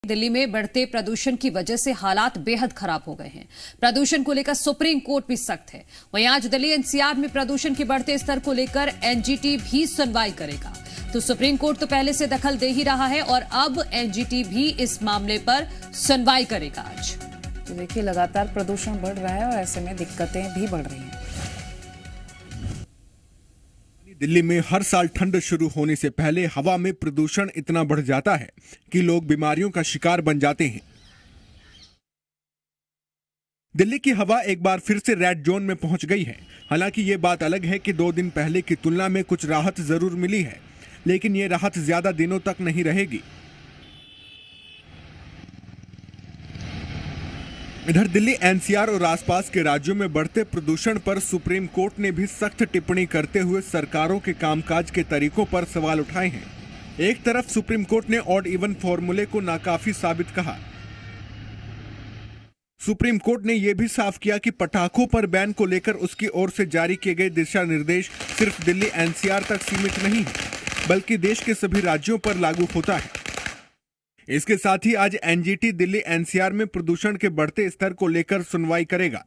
दिल्ली में बढ़ते प्रदूषण की वजह से हालात बेहद खराब हो गए हैं। प्रदूषण को लेकर सुप्रीम कोर्ट भी सख्त है। वहीं आज दिल्ली एनसीआर में प्रदूषण के बढ़ते स्तर को लेकर एनजीटी भी सुनवाई करेगा। तो सुप्रीम कोर्ट तो पहले से दखल दे ही रहा है और अब एनजीटी भी इस मामले पर सुनवाई करेगा आज। तो देखिए, लगातार प्रदूषण बढ़ रहा है और ऐसे में दिक्कतें भी बढ़ रही हैं। दिल्ली में हर साल ठंड शुरू होने से पहले हवा में प्रदूषण इतना बढ़ जाता है कि लोग बीमारियों का शिकार बन जाते हैं। दिल्ली की हवा एक बार फिर से रेड जोन में पहुंच गई है। हालांकि ये बात अलग है कि 2 दिन पहले की तुलना में कुछ राहत जरूर मिली है, लेकिन ये राहत ज्यादा दिनों तक नहीं रहेगी। इधर दिल्ली एनसीआर और आसपास के राज्यों में बढ़ते प्रदूषण पर सुप्रीम कोर्ट ने भी सख्त टिप्पणी करते हुए सरकारों के कामकाज के तरीकों पर सवाल उठाए हैं। एक तरफ सुप्रीम कोर्ट ने ऑड इवन फॉर्मूले को नाकाफी साबित कहा। सुप्रीम कोर्ट ने यह भी साफ किया कि पटाखों पर बैन को लेकर उसकी ओर से जारी किए गए दिशा निर्देश सिर्फ दिल्ली एनसीआर तक सीमित नहीं है, बल्कि देश के सभी राज्यों पर लागू होता है। इसके साथ ही आज एनजीटी दिल्ली एनसीआर में प्रदूषण के बढ़ते स्तर को लेकर सुनवाई करेगा।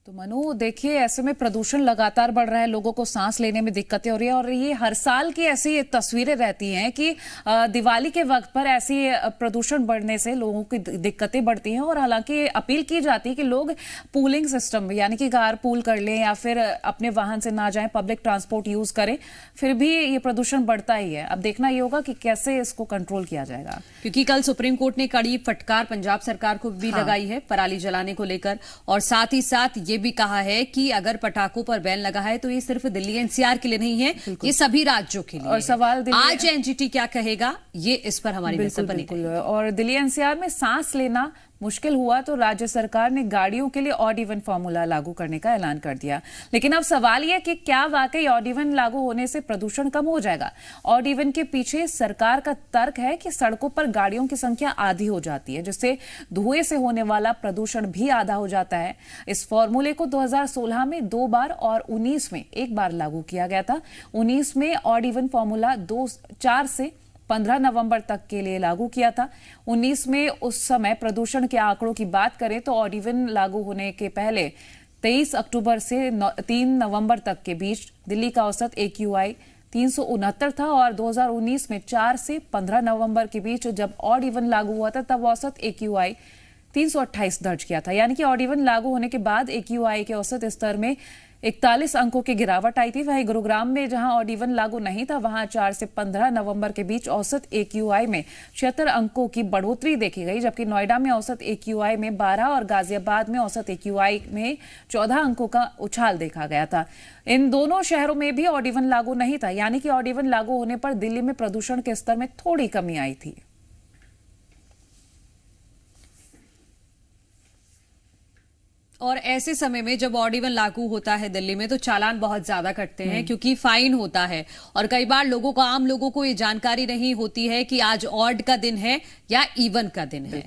तो मनु, देखिए, ऐसे में प्रदूषण लगातार बढ़ रहा है, लोगों को सांस लेने में दिक्कतें हो रही है और ये हर साल की ऐसी तस्वीरें रहती हैं कि दिवाली के वक्त पर ऐसी प्रदूषण बढ़ने से लोगों की दिक्कतें बढ़ती हैं। और हालांकि अपील की जाती है कि लोग पूलिंग सिस्टम यानी कि कार पूल कर लें या फिर अपने वाहन से ना जाएं, पब्लिक ट्रांसपोर्ट यूज करें, फिर भी ये प्रदूषण बढ़ता ही है। अब देखना ये होगा कि कैसे इसको कंट्रोल किया जाएगा, क्योंकि कल सुप्रीम कोर्ट ने कड़ी फटकार पंजाब सरकार को भी लगाई है पराली जलाने को लेकर, और साथ ही साथ ये भी कहा है कि अगर पटाखों पर बैन लगा है तो ये सिर्फ दिल्ली एनसीआर के लिए नहीं है, ये सभी राज्यों के लिए। और सवाल आज एनजीटी क्या कहेगा, ये इस पर हमारी नजर बनी रही। और दिल्ली एनसीआर में सांस लेना मुश्किल हुआ तो राज्य सरकार ने गाड़ियों के लिए ऑड इवन फॉर्मूला लागू करने का ऐलान कर दिया। लेकिन अब सवाल यह कि क्या वाकई ऑड इवन लागू होने से प्रदूषण कम हो जाएगा? ऑड इवन के पीछे सरकार का तर्क है कि सड़कों पर गाड़ियों की संख्या आधी हो जाती है, जिससे धुएं से होने वाला प्रदूषण भी आधा हो जाता है। इस फॉर्मूले को 2016 में 2 बार और 19 में 1 बार लागू किया गया था। 19 में ऑड इवन फॉर्मूला 4 से 15 नवंबर तक के लिए लागू किया था। 19 में उस समय प्रदूषण के आंकड़ों की बात करें तो ऑड इवन लागू होने के पहले 23 अक्टूबर से 3 नवंबर तक के बीच दिल्ली का औसत AQI 369 था और 2019 में 4 से 15 नवंबर के बीच जब ऑड इवन लागू हुआ था तब औसत AQI 328 दर्ज किया था। यानी कि ऑड इवन लागू होने के बाद AQI के औसत स्तर में 41 अंकों की गिरावट आई थी। वहीं गुरुग्राम में जहां ऑड इवन लागू नहीं था, वहां 4 से 15 नवंबर के बीच औसत AQI में 76 अंकों की बढ़ोतरी देखी गई, जबकि नोएडा में औसत AQI में 12 और गाजियाबाद में औसत AQI में 14 अंकों का उछाल देखा गया था। इन दोनों शहरों में भी ऑड इवन लागू नहीं था, यानी कि ऑड इवन लागू होने पर दिल्ली में प्रदूषण के स्तर में थोड़ी कमी आई थी। और ऐसे समय में जब ऑड इवन लागू होता है दिल्ली में तो चालान बहुत ज्यादा कटते हैं, क्योंकि फाइन होता है और कई बार आम लोगों को ये जानकारी नहीं होती है कि आज ऑड का दिन है या इवन का दिन है।